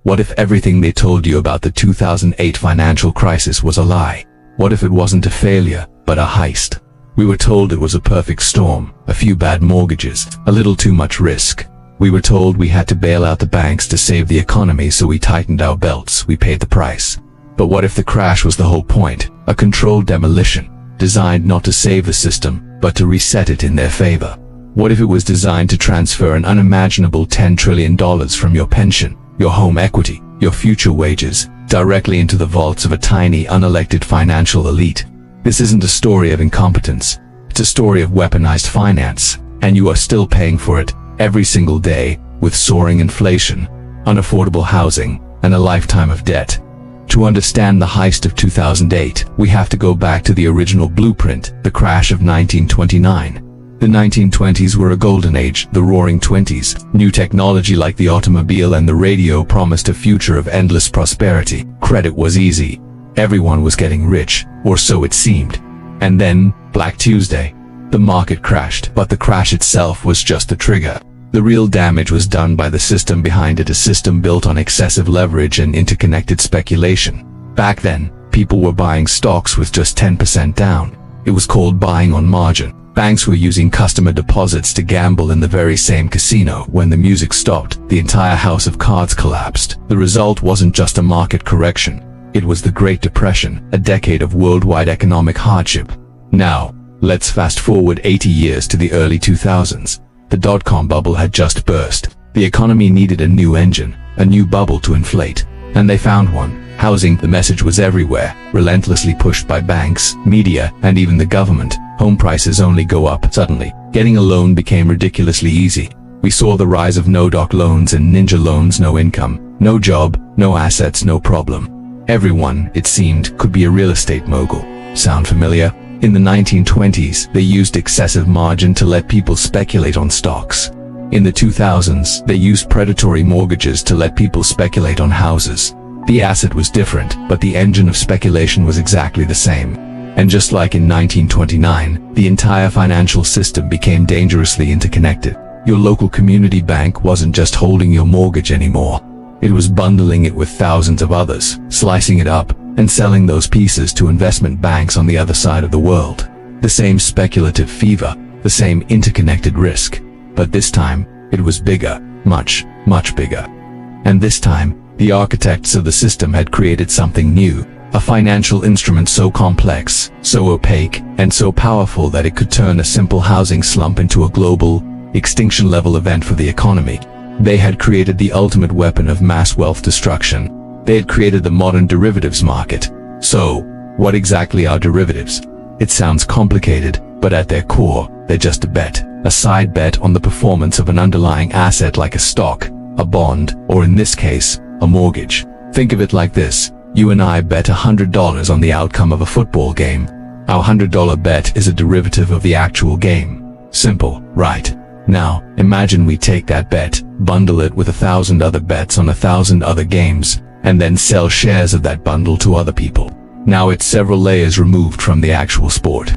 What if everything they told you about the 2008 financial crisis was a lie? What if it wasn't a failure, but a heist? We were told it was a perfect storm, a few bad mortgages, a little too much risk. We were told we had to bail out the banks to save the economy, so we tightened our belts, we paid the price. But what if the crash was the whole point? A controlled demolition, designed not to save the system, but to reset it in their favor. What if it was designed to transfer an unimaginable $10 trillion from your pension, your home equity, your future wages, directly into the vaults of a tiny, unelected financial elite? This isn't a story of incompetence. It's a story of weaponized finance, and you are still paying for it every single day, with soaring inflation, unaffordable housing, and a lifetime of debt. To understand the heist of 2008, we have to go back to the original blueprint, the crash of 1929. The 1920s were a golden age, the roaring 20s. New technology like the automobile and the radio promised a future of endless prosperity. Credit was easy. Everyone was getting rich, or so it seemed. And then, Black Tuesday. The market crashed, but the crash itself was just the trigger. The real damage was done by the system behind it, a system built on excessive leverage and interconnected speculation. Back then, people were buying stocks with just 10% down. It was called buying on margin. Banks were using customer deposits to gamble in the very same casino. When the music stopped, the entire house of cards collapsed. The result wasn't just a market correction. It was the Great Depression, a decade of worldwide economic hardship. Now, let's fast forward 80 years to the early 2000s. The dot-com bubble had just burst. The economy needed a new engine, a new bubble to inflate. And they found one. Housing. The message was everywhere, relentlessly pushed by banks, media, and even the government. Home prices only go up. Suddenly, getting a loan became ridiculously easy. We saw the rise of no-doc loans and ninja loans. No income, no job, no assets, no problem. Everyone, it seemed, could be a real estate mogul. Sound familiar? In the 1920s, they used excessive margin to let people speculate on stocks. In the 2000s, they used predatory mortgages to let people speculate on houses. The asset was different, but the engine of speculation was exactly the same. And just like in 1929, the entire financial system became dangerously interconnected. Your local community bank wasn't just holding your mortgage anymore. It was bundling it with thousands of others, slicing it up, and selling those pieces to investment banks on the other side of the world. The same speculative fever, the same interconnected risk. But this time, it was bigger, much, much bigger. And this time, the architects of the system had created something new, a financial instrument so complex, so opaque, and so powerful that it could turn a simple housing slump into a global, extinction-level event for the economy. They had created the ultimate weapon of mass wealth destruction. They had created the modern derivatives market. So, what exactly are derivatives? It sounds complicated, but at their core, they're just a bet, a side bet on the performance of an underlying asset like a stock, a bond, or in this case, a mortgage. Think of it like this. You and I bet $100 on the outcome of a football game. Our $100 bet is a derivative of the actual game. Simple, right? Now, imagine we take that bet, bundle it with 1,000 other bets on 1,000 other games, and then sell shares of that bundle to other people. Now it's several layers removed from the actual sport.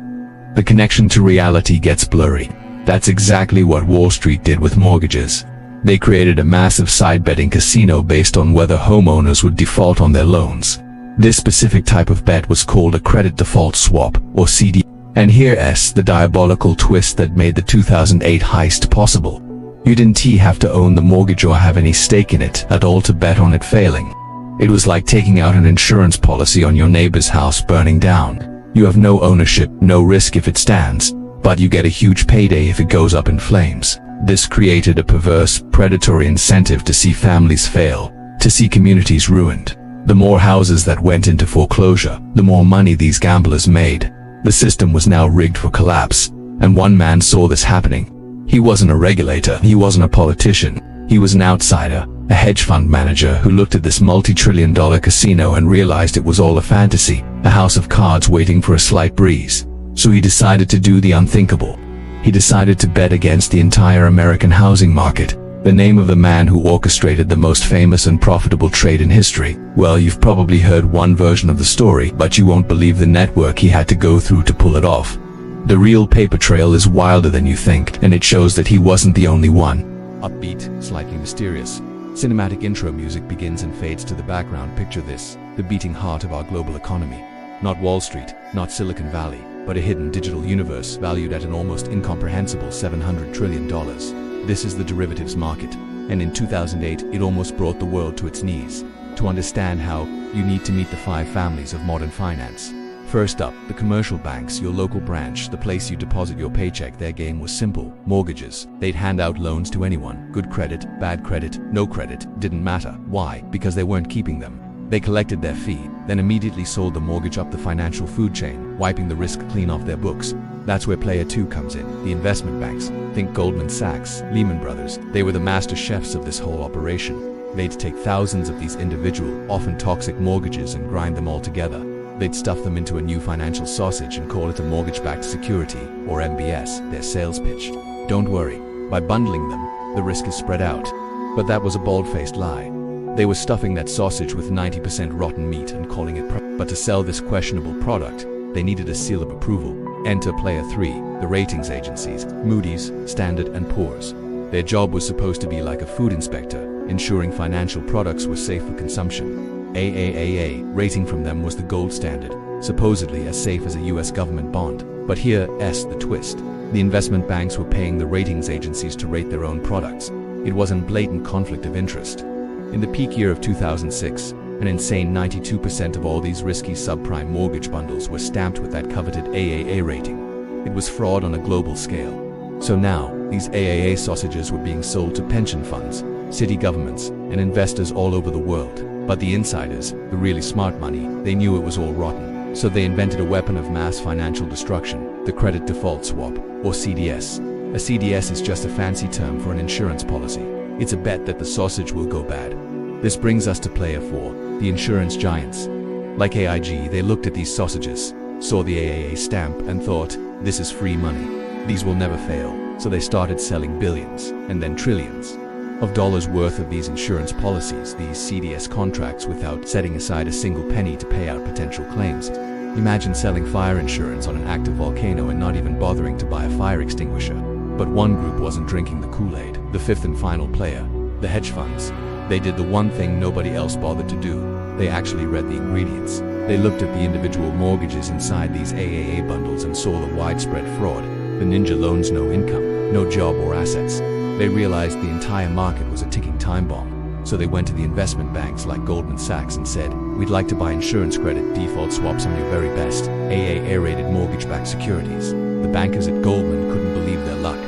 The connection to reality gets blurry. That's exactly what Wall Street did with mortgages. They created a massive side betting casino based on whether homeowners would default on their loans. This specific type of bet was called a credit default swap, or CD. And here's the diabolical twist that made the 2008 heist possible. You didn't have to own the mortgage or have any stake in it at all to bet on it failing. It was like taking out an insurance policy on your neighbor's house burning down. You have no ownership, no risk if it stands, but you get a huge payday if it goes up in flames. This created a perverse, predatory incentive to see families fail, to see communities ruined. The more houses that went into foreclosure, the more money these gamblers made. The system was now rigged for collapse, and one man saw this happening. He wasn't a regulator, he wasn't a politician, he was an outsider, a hedge fund manager who looked at this multi-trillion-dollar casino and realized it was all a fantasy, a house of cards waiting for a slight breeze. So he decided to do the unthinkable. He decided to bet against the entire American housing market. The name of the man who orchestrated the most famous and profitable trade in history. Well, you've probably heard one version of the story, but you won't believe the network he had to go through to pull it off. The real paper trail is wilder than you think, and it shows that he wasn't the only one. Upbeat, slightly mysterious, Cinematic intro music begins and fades to the background. Picture this, the beating heart of our global economy. Not Wall Street, not Silicon Valley, but a hidden digital universe valued at an almost incomprehensible $700 trillion. This is the derivatives market, and in 2008 it almost brought the world to its knees. To understand how, you need to meet the 5 families of modern finance. First up, the commercial banks, your local branch, the place you deposit your paycheck. Their game was simple: mortgages. They'd hand out loans to anyone. Good credit, bad credit, no credit, didn't matter. Why? Because they weren't keeping them. They collected their fee, then immediately sold the mortgage up the financial food chain, wiping the risk clean off their books. That's where player 2 comes in, the investment banks. Think Goldman Sachs, Lehman Brothers. They were the master chefs of this whole operation. They'd take thousands of these individual, often toxic mortgages and grind them all together. They'd stuff them into a new financial sausage and call it a mortgage-backed security, or MBS, their sales pitch. Don't worry, by bundling them, the risk is spread out. But that was a bald-faced lie. They were stuffing that sausage with 90% rotten meat and calling it But to sell this questionable product, they needed a seal of approval. Enter player 3, the ratings agencies, Moody's, Standard & Poor's. Their job was supposed to be like a food inspector, ensuring financial products were safe for consumption. AAA rating from them was the gold standard, supposedly as safe as a US government bond. But here's the twist. The investment banks were paying the ratings agencies to rate their own products. It was a blatant conflict of interest. In the peak year of 2006, an insane 92% of all these risky subprime mortgage bundles were stamped with that coveted AAA rating. It was fraud on a global scale. So now, these AAA sausages were being sold to pension funds, city governments, and investors all over the world. But the insiders, the really smart money, they knew it was all rotten. So they invented a weapon of mass financial destruction, the credit default swap, or CDS. A CDS is just a fancy term for an insurance policy. It's a bet that the sausage will go bad. This brings us to player 4, the insurance giants. Like AIG, they looked at these sausages, saw the AAA stamp, and thought, this is free money. These will never fail. So they started selling billions, and then trillions, of dollars worth of these insurance policies, these CDS contracts, without setting aside a single penny to pay out potential claims. Imagine selling fire insurance on an active volcano and not even bothering to buy a fire extinguisher. But one group wasn't drinking the Kool-Aid. The 5th and final player, the hedge funds. They did the one thing nobody else bothered to do. They actually read the ingredients. They looked at the individual mortgages inside these AAA bundles and saw the widespread fraud. The ninja loans, no income, no job or assets. They realized the entire market was a ticking time bomb. So they went to the investment banks like Goldman Sachs and said, we'd like to buy insurance credit default swaps on your very best AAA-rated mortgage-backed securities. The bankers at Goldman couldn't believe their luck.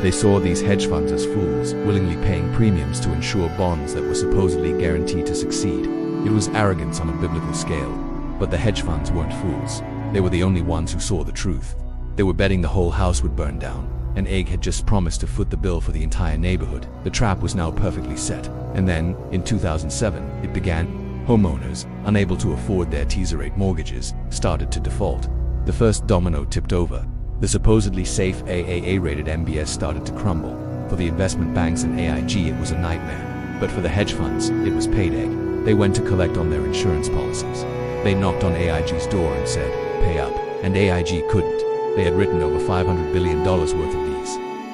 They saw these hedge funds as fools, willingly paying premiums to insure bonds that were supposedly guaranteed to succeed. It was arrogance on a biblical scale. But the hedge funds weren't fools. They were the only ones who saw the truth. They were betting the whole house would burn down. An egg had just promised to foot the bill for the entire neighborhood. The trap was now perfectly set. And then, in 2007, it began. Homeowners, unable to afford their teaser-rate mortgages, started to default. The first domino tipped over. The supposedly safe AAA-rated MBS started to crumble. For the investment banks and AIG, it was a nightmare. But for the hedge funds, it was payday. They went to collect on their insurance policies. They knocked on AIG's door and said, pay up. And AIG couldn't. They had written over $500 billion worth of these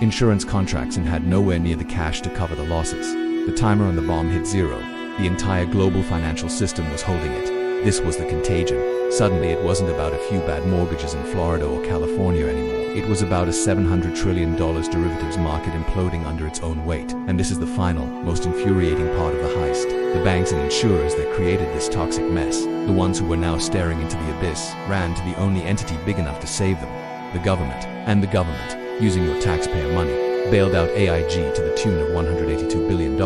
insurance contracts and had nowhere near the cash to cover the losses. The timer on the bomb hit 0. The entire global financial system was holding it. This was the contagion. Suddenly it wasn't about a few bad mortgages in Florida or California anymore. It was about a $700 trillion derivatives market imploding under its own weight. And this is the final, most infuriating part of the heist. The banks and insurers that created this toxic mess, the ones who were now staring into the abyss, ran to the only entity big enough to save them. The government. And the government, using your taxpayer money, bailed out AIG to the tune of $182 billion.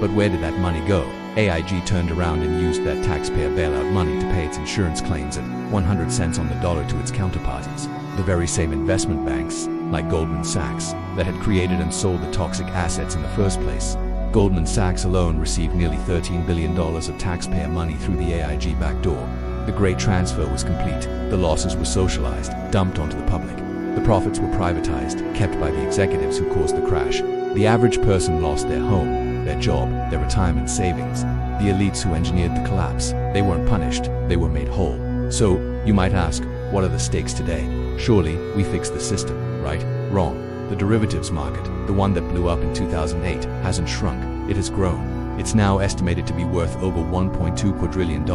But where did that money go? AIG turned around and used that taxpayer bailout money to pay its insurance claims at 100 cents on the dollar to its counterparties. The very same investment banks, like Goldman Sachs, that had created and sold the toxic assets in the first place. Goldman Sachs alone received nearly $13 billion of taxpayer money through the AIG backdoor. The great transfer was complete. The losses were socialized, dumped onto the public. The profits were privatized, kept by the executives who caused the crash. The average person lost their home, their job, their retirement savings. The elites who engineered the collapse, they weren't punished, they were made whole. So, you might ask, what are the stakes today? Surely, we fixed the system, right? Wrong. The derivatives market, the one that blew up in 2008, hasn't shrunk, it has grown. It's now estimated to be worth over $1.2 quadrillion.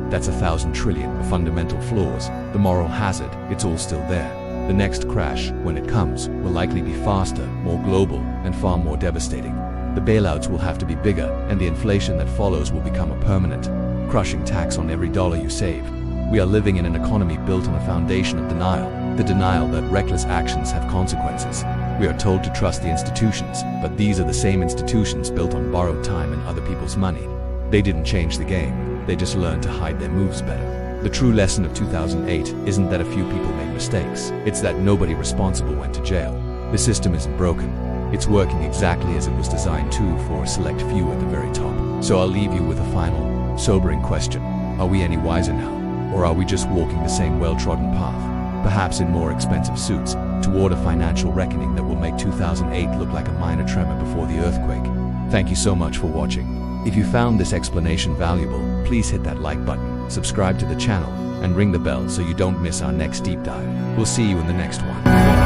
That's 1,000 trillion. The fundamental flaws, the moral hazard, it's all still there. The next crash, when it comes, will likely be faster, more global, and far more devastating. The bailouts will have to be bigger, and the inflation that follows will become a permanent, crushing tax on every dollar you save. We are living in an economy built on a foundation of denial, the denial that reckless actions have consequences. We are told to trust the institutions, but these are the same institutions built on borrowed time and other people's money. They didn't change the game, they just learned to hide their moves better. The true lesson of 2008 isn't that a few people made mistakes, it's that nobody responsible went to jail. The system isn't broken, it's working exactly as it was designed to for a select few at the very top. So I'll leave you with a final, sobering question. Are we any wiser now? Or are we just walking the same well-trodden path, perhaps in more expensive suits, toward a financial reckoning that will make 2008 look like a minor tremor before the earthquake? Thank you so much for watching. If you found this explanation valuable, please hit that like button, subscribe to the channel, and ring the bell so you don't miss our next deep dive. We'll see you in the next one.